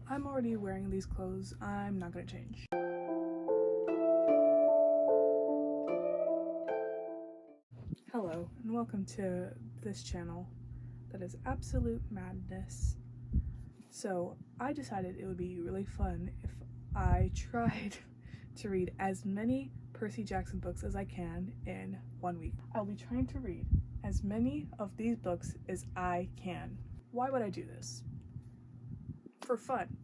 I'm already wearing these clothes. I'm not gonna change. Hello, and welcome to this channel that is absolute madness. So, I decided it would be really fun if I tried to read as many Percy Jackson books as I can in 1 week. I'll be trying to read as many of these books as I can. Why would I do this? For fun.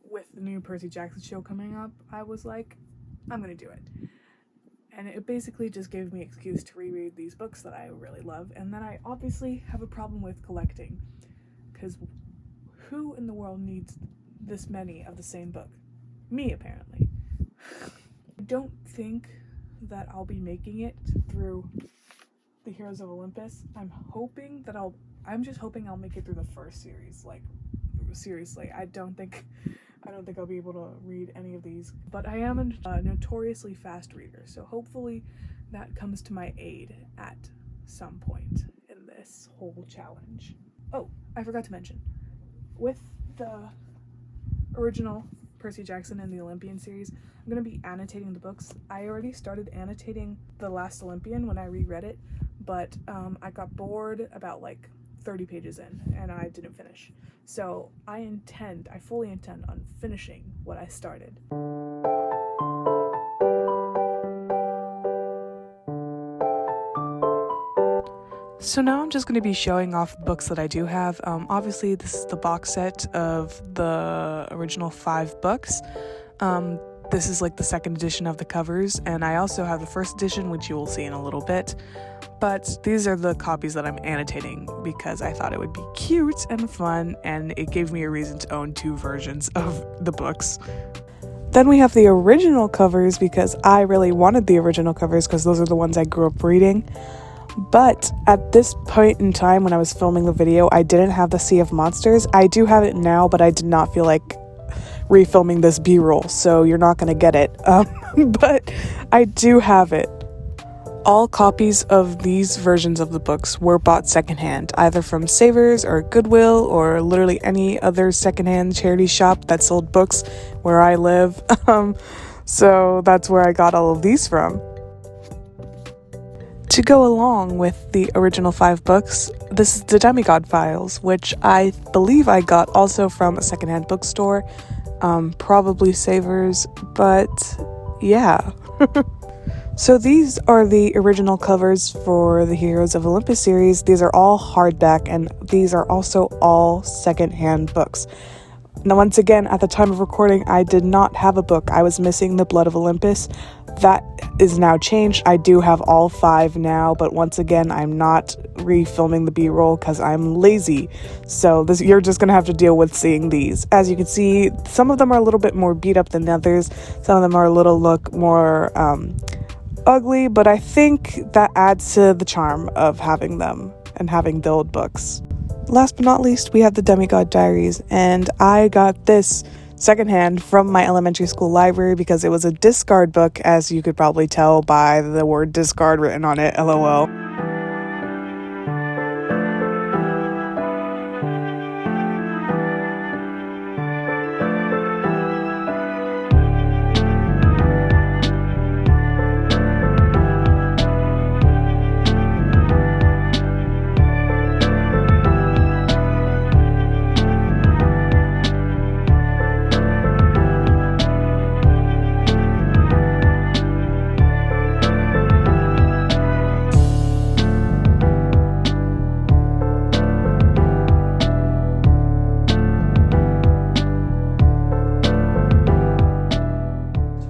With the new Percy Jackson show coming up, I was like, I'm gonna do it. And it basically just gave me an excuse to reread these books that I really love, and that I obviously have a problem with collecting, because who in the world needs this many of the same book? Me, apparently. I don't think that I'll be making it through the Heroes of Olympus. I'm just hoping I'll make it through the first series. Like, seriously, I don't think I'll be able to read any of these, but I am a notoriously fast reader, so hopefully that comes to my aid at some point in this whole challenge. Oh, I forgot to mention, with the original Percy Jackson and the Olympian series, I'm going to be annotating the books. I already started annotating The Last Olympian when I reread it, but I got bored about like 30 pages in and I didn't finish. So I fully intend on finishing what I started. So now I'm just going to be showing off books that I do have. Obviously this is the box set of the original 5 books. This is like the second edition of the covers, and I also have the first edition, which you will see in a little bit. But these are the copies that I'm annotating because I thought it would be cute and fun, and it gave me a reason to own 2 versions of the books. Then we have the original covers because I really wanted the original covers because those are the ones I grew up reading. But at this point in time when I was filming the video, I didn't have the Sea of Monsters. I do have it now, but I did not feel like refilming this B-roll, so you're not gonna get it. But I do have it. All copies of these versions of the books were bought secondhand, either from Savers or Goodwill or literally any other secondhand charity shop that sold books where I live. So that's where I got all of these from. To go along with the original 5 books, this is the Demigod Files, which I believe I got also from a secondhand bookstore, probably Savers, but yeah. So these are the original covers for the Heroes of Olympus series. These are all hardback, and these are also all secondhand books. Now, once again, at the time of recording, I did not have a book. I was missing The Blood of Olympus. That is now changed. I do have all 5 now, but once again, I'm not refilming the B-roll because I'm lazy. So you're just going to have to deal with seeing these. As you can see, some of them are a little bit more beat up than others. Some of them are a little look more ugly, but I think that adds to the charm of having them and having the old books. Last but not least, we have the Demigod Diaries, and I got this secondhand from my elementary school library because it was a discard book, as you could probably tell by the word discard written on it, LOL.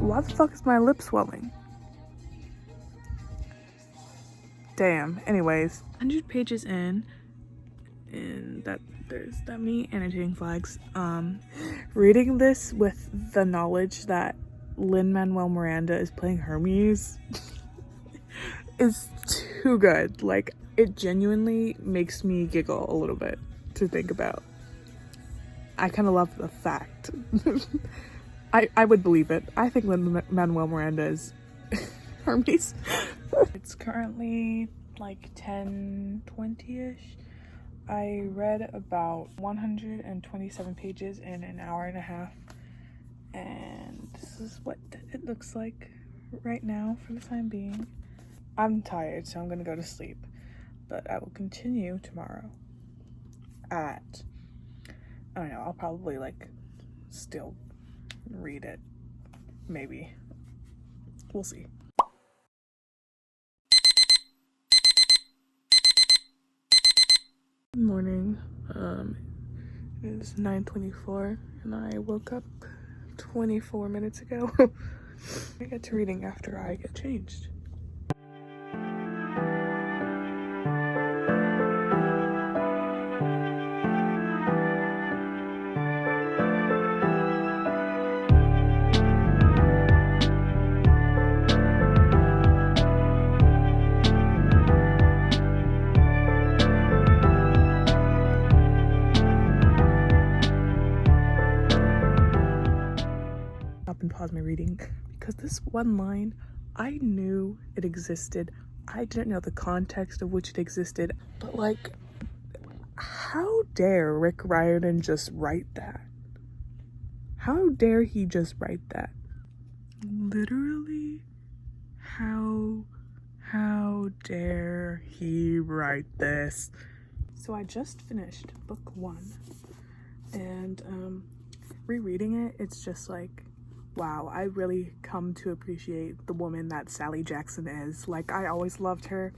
Why the fuck is my lip swelling? Damn. Anyways, 100 pages in, and there's that many annotating flags. Reading this with the knowledge that Lin-Manuel Miranda is playing Hermes is too good. Like, it genuinely makes me giggle a little bit to think about. I kind of love the fact. I would believe it. I think Lin-Manuel Miranda is Hermes. It's currently like 10:20ish. I read about 127 pages in an hour and a half, and this is what it looks like right now for the time being. I'm tired, so I'm gonna go to sleep, but I will continue tomorrow at, I don't know, I'll probably like still read it, maybe. We'll see. Good morning. It is 9:24 and I woke up 24 minutes ago. I get to reading after I get changed. Stop and pause my reading because this one line, I knew it existed. I didn't know the context of which it existed, but like, how dare Rick Riordan just write that? How dare he just write that? Literally, how dare he write this? So I just finished book 1, and rereading it, it's just like, wow, I really come to appreciate the woman that Sally Jackson is. Like, I always loved her,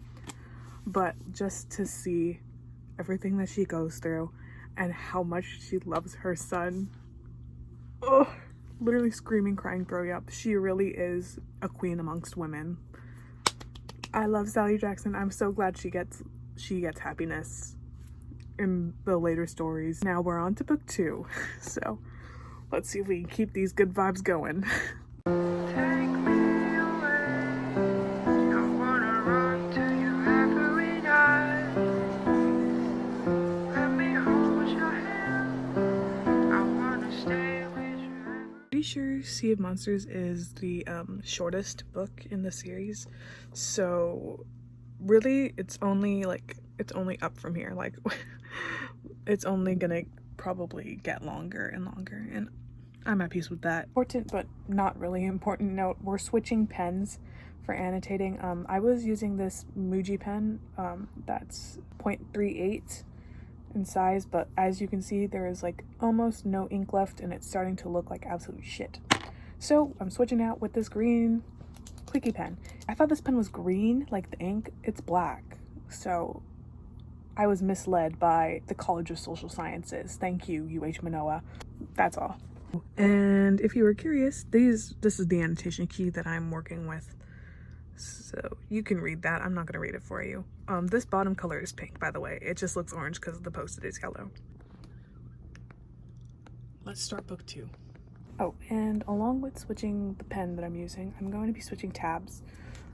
but just to see everything that she goes through and how much she loves her son, oh, literally screaming, crying, throwing up. She really is a queen amongst women. I love Sally Jackson. I'm so glad she gets happiness in the later stories. Now we're on to book 2, so let's see if we can keep these good vibes going. Pretty sure Sea of Monsters is the shortest book in the series, so really it's only up from here. Like, it's only gonna probably get longer and longer, and I'm at peace with that. Important but not really important note, we're switching pens for annotating. I was using this Muji pen that's 0.38 in size, but as you can see, there is like almost no ink left and it's starting to look like absolute shit. So I'm switching out with this green Quickie pen. I thought this pen was green, like the ink. It's black. So I was misled by the College of Social Sciences. Thank you, UH Manoa. That's all. And if you were curious, this is the annotation key that I'm working with. So you can read that. I'm not going to read it for you. This bottom color is pink, by the way. It just looks orange because the post-it is yellow. Let's start book 2. Oh, and along with switching the pen that I'm using, I'm going to be switching tabs.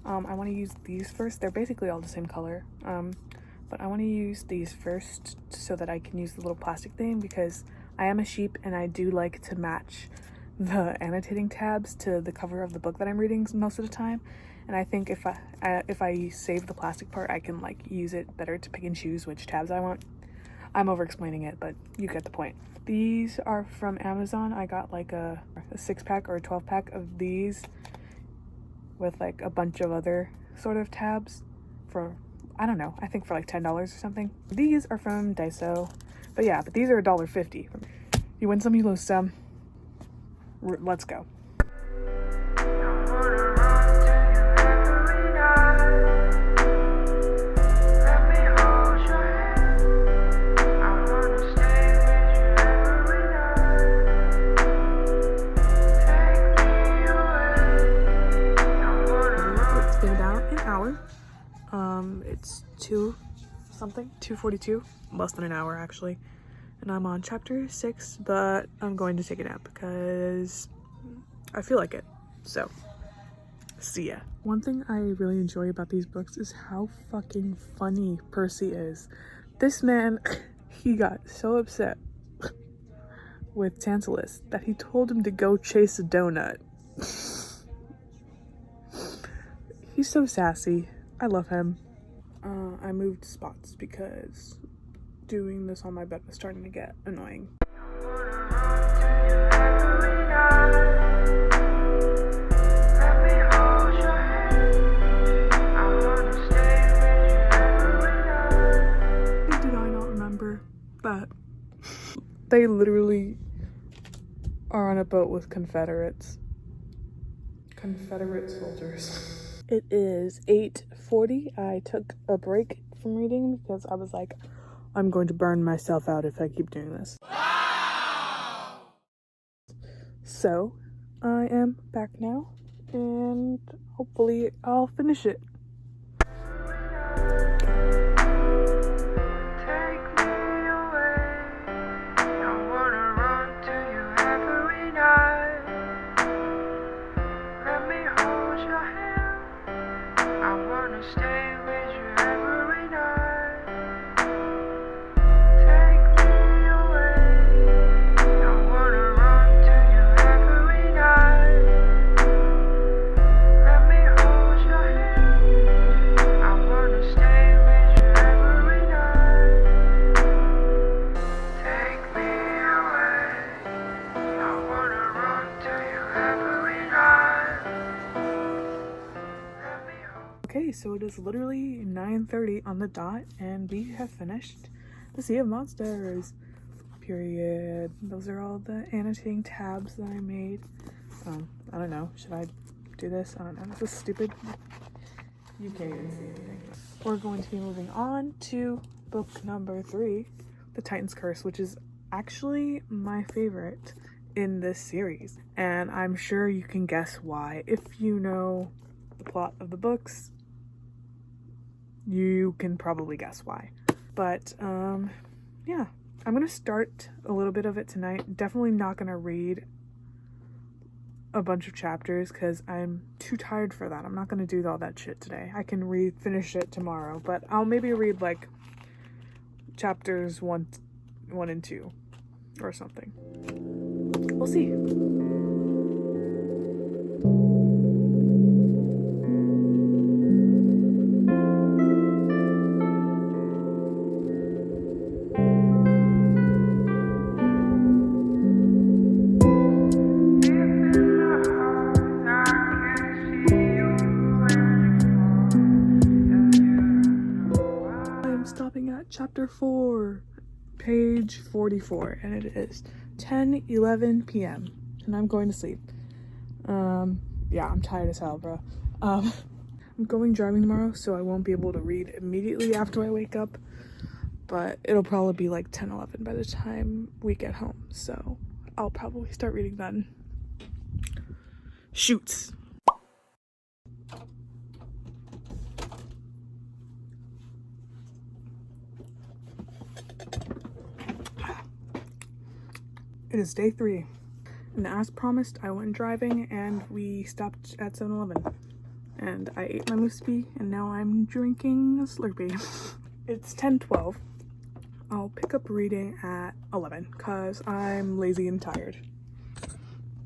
I want to use these first. They're basically all the same color. But I want to use these first so that I can use the little plastic thing, because I am a sheep and I do like to match the annotating tabs to the cover of the book that I'm reading most of the time. And I think if I save the plastic part, I can like use it better to pick and choose which tabs I want. I'm over explaining it, but you get the point. These are from Amazon. I got like a 6-pack or a 12-pack of these with like a bunch of other sort of tabs for, I don't know, I think for like $10 or something. These are from Daiso, but these are $1.50. You win some, you lose some. Let's go. It's 2:42, less than an hour actually, and I'm on chapter 6, but I'm going to take a nap because I feel like it. So see ya. One thing I really enjoy about these books is how fucking funny Percy is. This man, he got so upset with Tantalus that he told him to go chase a donut. He's so sassy. I love him. I moved spots because doing this on my bed was starting to get annoying. Did I not remember that they literally are on a boat with Confederate soldiers? It is 8:40. I took a break from reading because I was like, I'm going to burn myself out if I keep doing this. Wow! So I am back now, and hopefully I'll finish it. Okay, so it is literally 9:30 on the dot, and we have finished The Sea of Monsters. Period. Those are all the annotating tabs that I made. I don't know. Should I do this? I don't know. This is stupid. You can't even see anything. We're going to be moving on to book number 3, The Titan's Curse, which is actually my favorite in this series. And I'm sure you can guess why. If you know the plot of the books, you can probably guess why. But yeah, I'm gonna start a little bit of it tonight. Definitely not gonna read a bunch of chapters because I'm too tired for that. I'm not gonna do all that shit today. I can finish it tomorrow, but I'll maybe read like chapters 1 and 2 or something. We'll see. Stopping at chapter 4, page 44, and it is 10:11 p.m. and I'm going to sleep. Yeah, I'm tired as hell, bro. I'm going driving tomorrow, so I won't be able to read immediately after I wake up, but it'll probably be like 10:11 by the time we get home, so I'll probably start reading then. Shoots. It is day 3, and as promised, I went driving and we stopped at 7-Eleven, and I ate my Muesli, and now I'm drinking a Slurpee. It's 10:12. I'll pick up reading at 11 because I'm lazy and tired.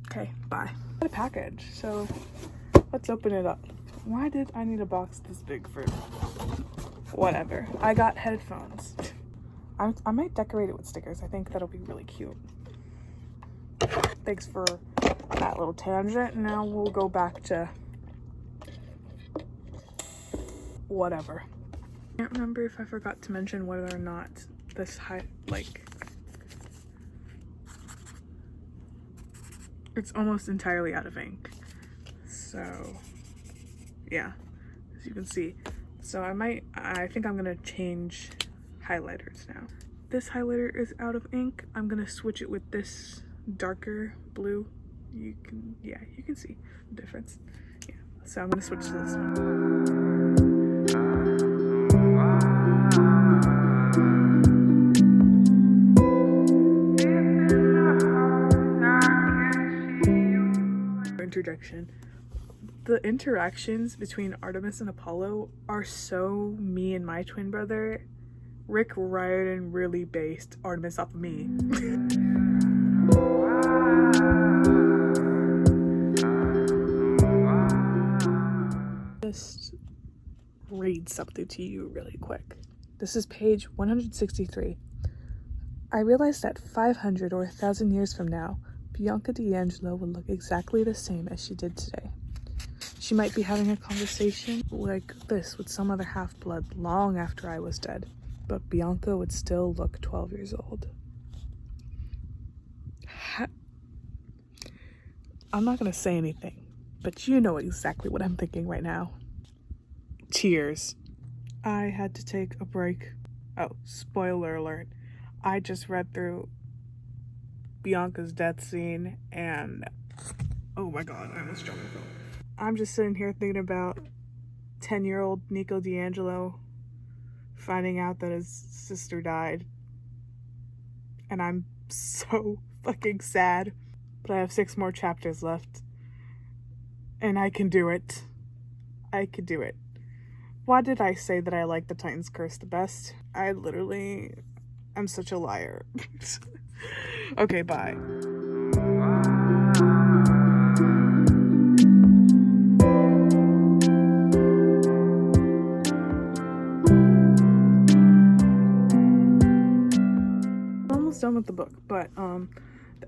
Okay, bye. I got a package, so let's open it up. Why did I need a box this big for? Whatever. I got headphones. I might decorate it with stickers. I think that'll be really cute. Thanks for that little tangent. Now we'll go back to whatever. I can't remember if I forgot to mention whether or not this it's almost entirely out of ink. So yeah, as you can see. So I think I'm gonna change highlighters now. This highlighter is out of ink. I'm gonna switch it with this darker blue. You can see the difference. Yeah, so I'm gonna switch to this one. Interjection. The interactions between Artemis and Apollo are so me and my twin brother. Rick Riordan really based Artemis off of me. Just read something to you really quick. This is page 163. I realized that 500 or 1,000 years from now, Bianca D'Angelo will look exactly the same as she did today. She might be having a conversation like this with some other half-blood long after I was dead, but Bianca would still look 12 years old. I'm not gonna say anything, but you know exactly what I'm thinking right now. Tears. I had to take a break. Oh, spoiler alert. I just read through Bianca's death scene and oh my god, I almost jumped. I'm just sitting here thinking about 10-year-old Nico D'Angelo finding out that his sister died. And I'm so fucking sad. But I have 6 more chapters left. And I can do it. I can do it. Why did I say that I like the Titan's Curse the best? I'm such a liar. Okay, bye. I'm almost done with the book, but the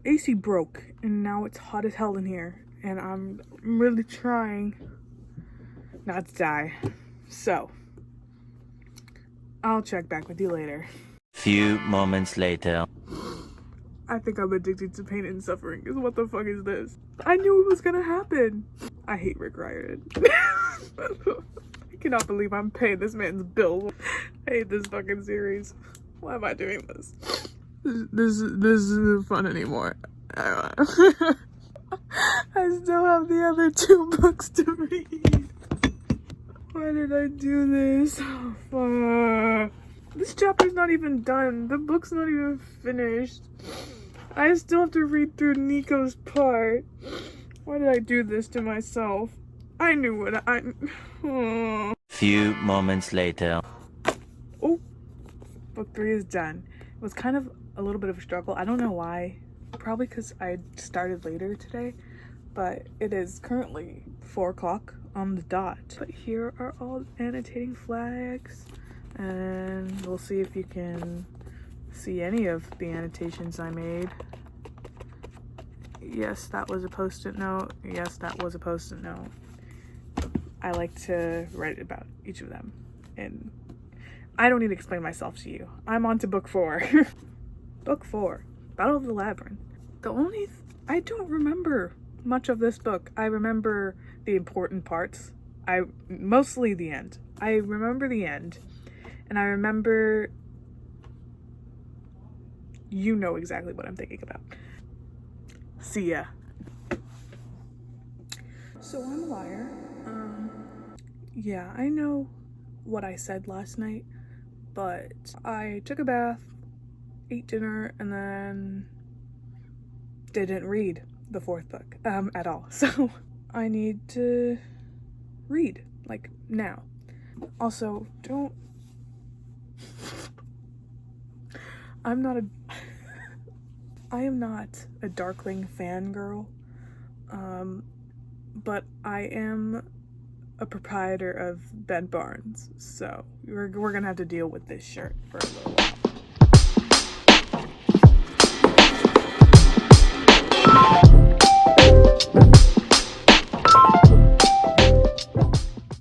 AC broke and now it's hot as hell in here and I'm really trying not to die. So, I'll check back with you later. Few moments later. I think I'm addicted to pain and suffering. What the fuck is this? I knew it was gonna happen. I hate Rick Riordan. I cannot believe I'm paying this man's bill. I hate this fucking series. Why am I doing this? This isn't fun anymore. I still have the other 2 books to read. Why did I do this? Oh, fuck. This chapter's not even done. The book's not even finished. I still have to read through Nico's part. Why did I do this to myself? I knew what Oh. Few moments later. Oh, book 3 is done. It was kind of a little bit of a struggle. I don't know why. Probably because I started later today. But it is currently 4 o'clock on the dot. But here are all annotating flags. And we'll see if you can see any of the annotations I made. Yes, that was a post-it note. Yes, that was a post-it note. I like to write about each of them. And I don't need to explain myself to you. I'm on to book 4. Book 4, Battle of the Labyrinth. I don't remember much of this book. I remember the important parts. Mostly the end. I remember the end. And I remember, you know exactly what I'm thinking about. See ya. So I'm a liar. Yeah, I know what I said last night, but I took a bath, ate dinner, and then didn't read the 4th book at all. So I need to read, like, now. Also, I am not a Darkling fangirl, but I am a proprietor of Bed Barnes, so we're gonna have to deal with this shirt for a little while.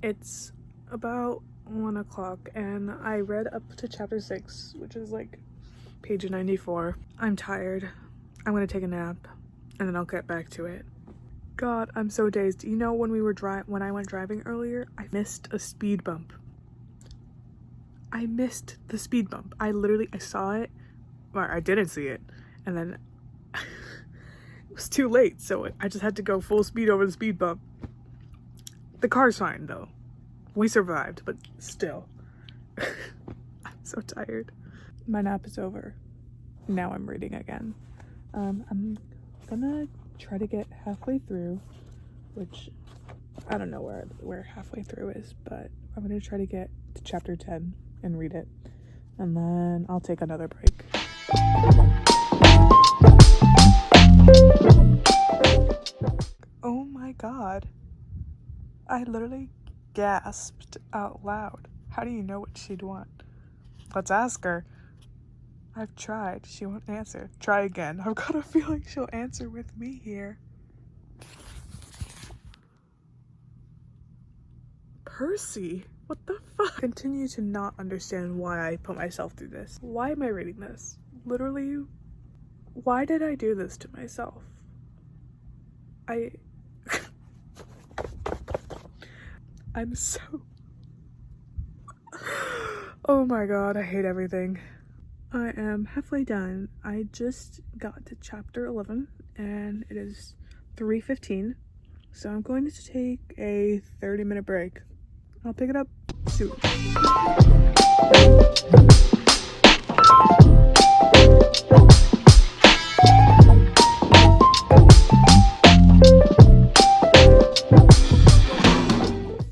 It's about 1 o'clock and I read up to chapter 6, which is like page 94. I'm tired. I'm gonna take a nap and then I'll get back to it. God, I'm so dazed. You know, when I went driving earlier, I missed a speed bump. I missed the speed bump. I saw it, or I didn't see it, and then it was too late, so I just had to go full speed over the speed bump. The car's fine though. We survived, but still. I'm so tired. My nap is over. Now I'm reading again. I'm gonna try to get halfway through, which I don't know where halfway through is, but I'm gonna try to get to chapter 10 and read it, and then I'll take another break. Oh my god, I literally gasped out loud. How do you know what she'd want? Let's ask her. I've tried. She won't answer. Try again. I've got a feeling she'll answer with me here. Percy, what the fuck? I continue to not understand why I put myself through this. Why am I reading this? Literally, why did I do this to myself? I'm so... Oh my god, I hate everything. I am halfway done. I just got to chapter 11 and it is 3:15, so I'm going to take a 30-minute break. I'll pick it up soon.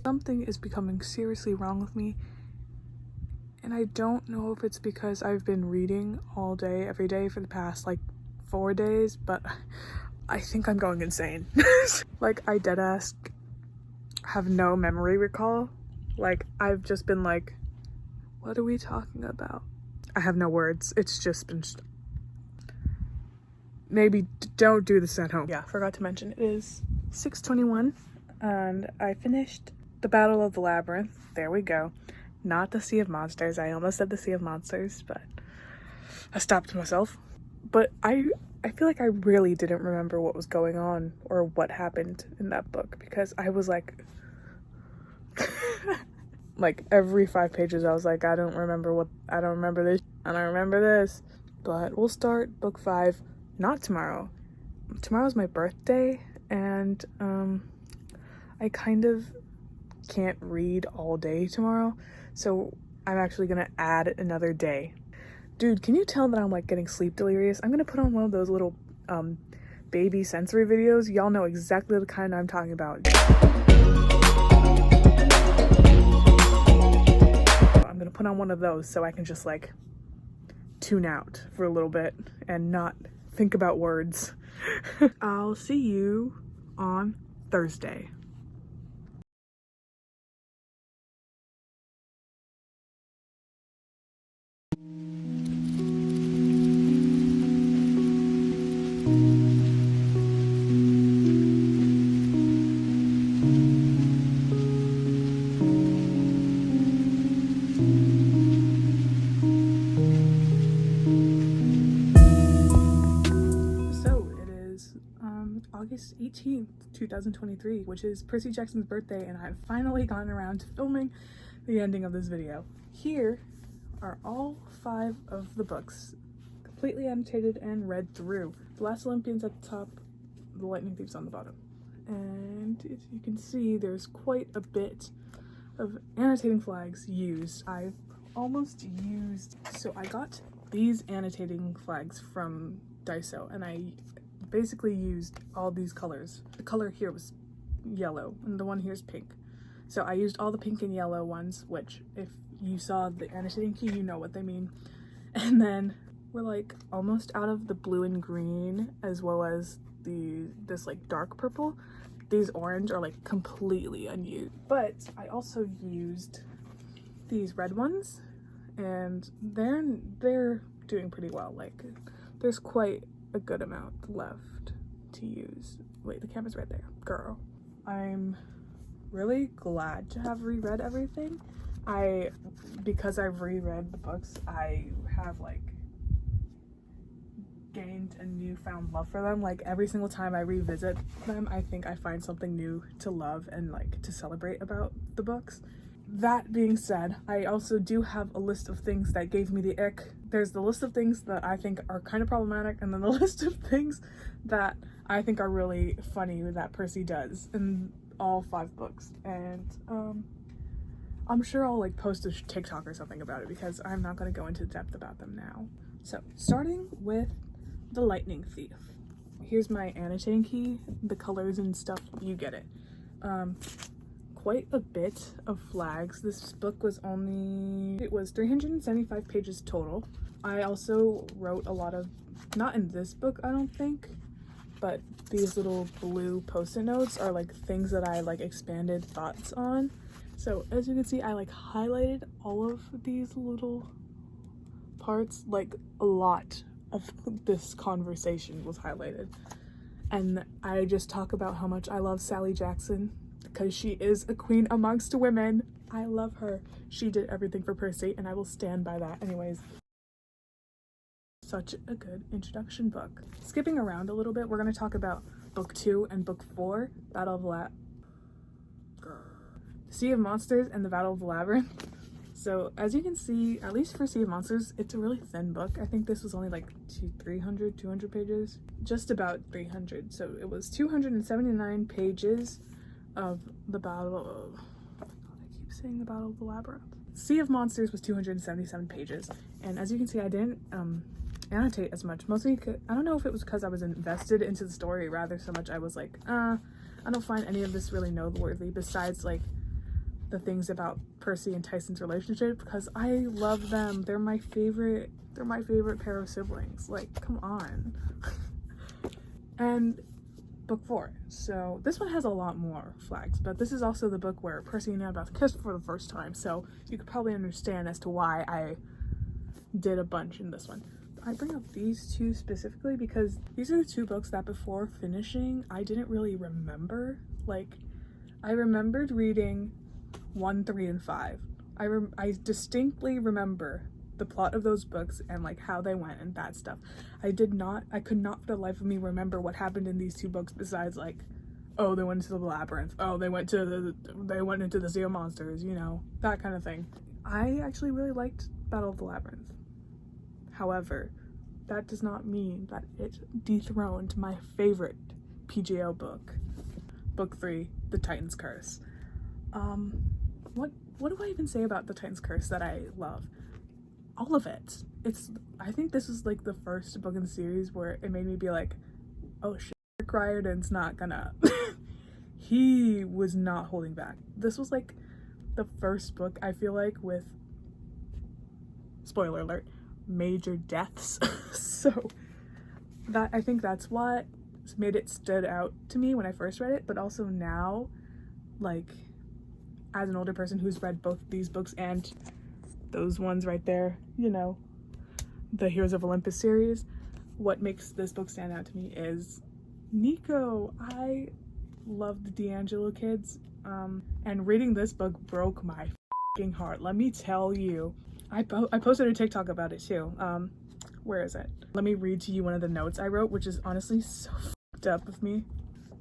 Something is becoming seriously wrong with me, and I don't know if it's because I've been reading all day, every day for the past like 4 days, but I think I'm going insane. Like, I deadass have no memory recall. Like, I've just been like, what are we talking about? I have no words. It's just been... Maybe don't do this at home. Yeah, forgot to mention, it is 6:21 and I finished the Battle of the Labyrinth. There we go. Not the Sea of Monsters. I almost said the Sea of Monsters, but I stopped myself. But I feel like I really didn't remember what was going on or what happened in that book, because I was like like every 5 pages I was like, I don't remember this, I don't remember this. But we'll start book 5 not tomorrow. Tomorrow's my birthday, and I kind of can't read all day tomorrow, so I'm actually gonna add another day. Dude, can you tell that I'm like getting sleep delirious? I'm gonna put on one of those little baby sensory videos. Y'all know exactly the kind I'm talking about. I'm gonna put on one of those so I can just like tune out for a little bit and not think about words. I'll see you on Thursday. August 18th, 2023, which is Percy Jackson's birthday, and I've finally gotten around to filming the ending of this video. Here are all 5 of the books, completely annotated and read through. The Last Olympian's at the top, The Lightning Thief's on the bottom. And as you can see, there's quite a bit of annotating flags used. I've almost used... So I got these annotating flags from Daiso, and I basically used all these colors. The color here was yellow and the one here is pink, so I used all the pink and yellow ones, which if you saw the annotating key, you know what they mean. And then we're like almost out of the blue and green, as well as this like dark purple. These orange are like completely unused, but I also used these red ones, and they're doing pretty well. Like, there's quite a good amount left to use. Wait, the camera's right there, girl. I'm really glad to have reread everything. Because I've reread the books, I have like gained a newfound love for them. Like, every single time I revisit them, I think I find something new to love and like to celebrate about the books. That being said, I also do have a list of things that gave me the ick. There's the list of things that I think are kind of problematic, and then the list of things that I think are really funny that Percy does in all 5 books. And I'm sure I'll like post a TikTok or something about it, because I'm not going to go into depth about them now. So, starting with The Lightning Thief. Here's my annotating key, the colors and stuff, you get it. Quite a bit of flags. This book was 375 pages total. I also wrote a lot of, not in this book I don't think, but these little blue post-it notes are like things that I like expanded thoughts on. So as you can see, I like highlighted all of these little parts, like a lot of this conversation was highlighted. And I just talk about how much I love Sally Jackson because she is a queen amongst women. I love her. She did everything for Percy, and I will stand by that. Anyways, such a good introduction book. Skipping around a little bit, we're going to talk about book 2 and book 4, Battle of the Sea of Monsters and the Battle of the Labyrinth. So as you can see, at least for Sea of Monsters, it's a really thin book. I think this was only like 200 pages, just about 300. So it was 279 pages of the Battle of, I keep saying the Battle of the Labyrinth. Sea of Monsters was 277 pages. And as you can see, I didn't annotate as much, mostly I don't know if it was because I was invested into the story rather so much I was like, I don't find any of this really noteworthy besides like the things about Percy and Tyson's relationship, because I love them. They're my favorite pair of siblings. Like, come on. And book 4. So this one has a lot more flags, but this is also the book where Percy and Annabeth kissed for the first time, so you could probably understand as to why I did a bunch in this one. I bring up these two specifically because these are the two books that before finishing I didn't really remember. Like, I remembered reading 1, 3, and 5. I distinctly remember the plot of those books and like how they went and that stuff. I could not for the life of me remember what happened in these two books besides like, oh, they went into the labyrinth, oh, they went into the Sea of Monsters, you know, that kind of thing. I actually really liked Battle of the Labyrinth. However, that does not mean that it dethroned my favorite PJO book, book 3, The Titan's Curse. What do I even say about The Titan's Curse that I love? All of it. I think this is like the first book in the series where it made me be like, oh shit, Rick Riordan's not gonna he was not holding back. This was like the first book I feel like with, spoiler alert, major deaths. So that, I think that's what made it stood out to me when I first read it, but also now, like, as an older person who's read both these books and those ones right there, you know, the Heroes of Olympus series, what makes this book stand out to me is Nico. I love the D'Angelo kids, and reading this book broke my f***ing heart. Let me tell you. I posted a TikTok about it too. Where is it? Let me read to you one of the notes I wrote, which is honestly so f***ed up of me.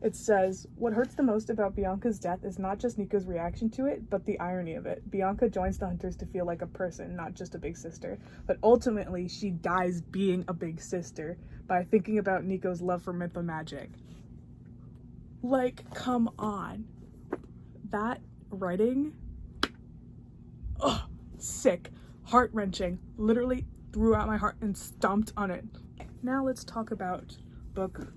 It says, what hurts the most about Bianca's death is not just Nico's reaction to it, but the irony of it. Bianca joins the hunters to feel like a person, not just a big sister. But ultimately, she dies being a big sister by thinking about Nico's love for myth and magic. Like, come on. That writing, oh, sick, heart-wrenching, literally threw out my heart and stomped on it. Now let's talk about book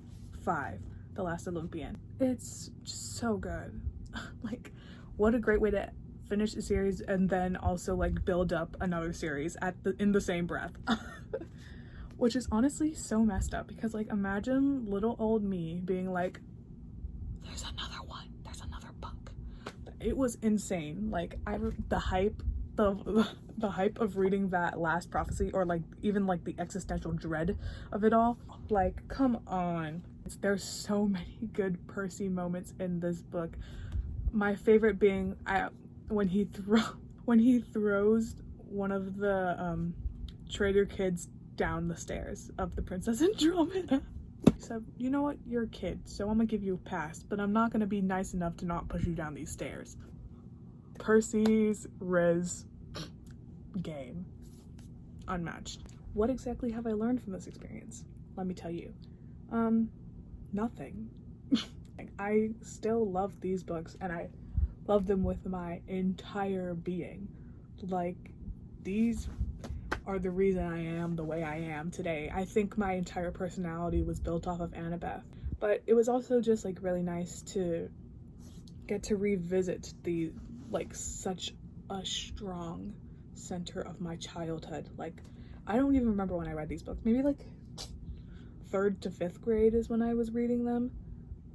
5. The Last Olympian. It's just so good. Like, what a great way to finish a series and then also like build up another series in the same breath. Which is honestly so messed up because like imagine little old me being like, there's another one, there's another book. It was insane. Like the hype of reading that last prophecy, or like even like the existential dread of it all, like, come on. There's so many good Percy moments in this book. My favorite being when he throws one of the traitor kids down the stairs of the Princess Andromeda. So, you know what? You're a kid, so I'm gonna give you a pass, but I'm not gonna be nice enough to not push you down these stairs. Percy's Riz game. Unmatched. What exactly have I learned from this experience? Let me tell you. Nothing. I still love these books and I love them with my entire being. Like, these are the reason I am the way I am today. I think my entire personality was built off of Annabeth. But it was also just like really nice to get to revisit the, like, such a strong center of my childhood. Like, I don't even remember when I read these books. Maybe like 3rd to 5th grade is when I was reading them,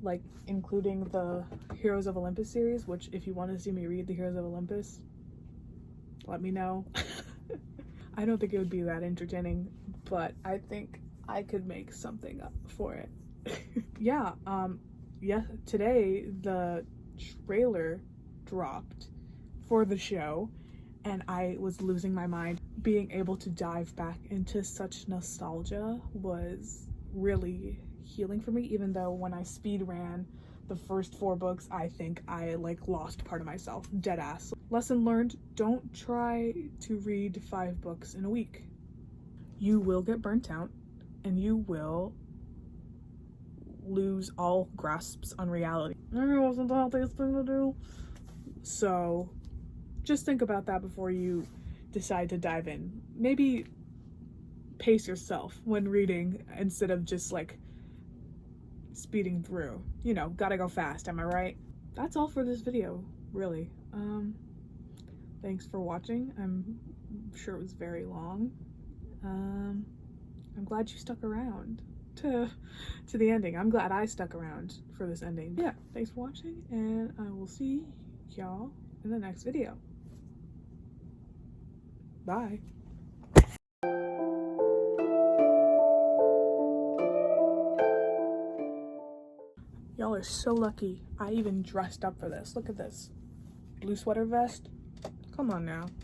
like including the Heroes of Olympus series, which if you want to see me read the Heroes of Olympus, let me know. I don't think it would be that entertaining, but I think I could make something up for it. Yeah, today the trailer dropped for the show, and I was losing my mind. Being able to dive back into such nostalgia was really healing for me, even though when I speed ran the first 4 books, I think I like lost part of myself, dead ass. Lesson learned, don't try to read 5 books in a week. You will get burnt out, and you will lose all grasps on reality. It wasn't the healthiest thing to do. So just think about that before you decide to dive in. Maybe pace yourself when reading instead of just like speeding through. You know, gotta go fast, am I right? That's all for this video, really. Thanks for watching. I'm sure it was very long. I'm glad you stuck around to the ending. I'm glad I stuck around for this ending. Yeah, thanks for watching, and I will see y'all in the next video. Bye. Y'all are so lucky I even dressed up for this. Look at this. Blue sweater vest. Come on now.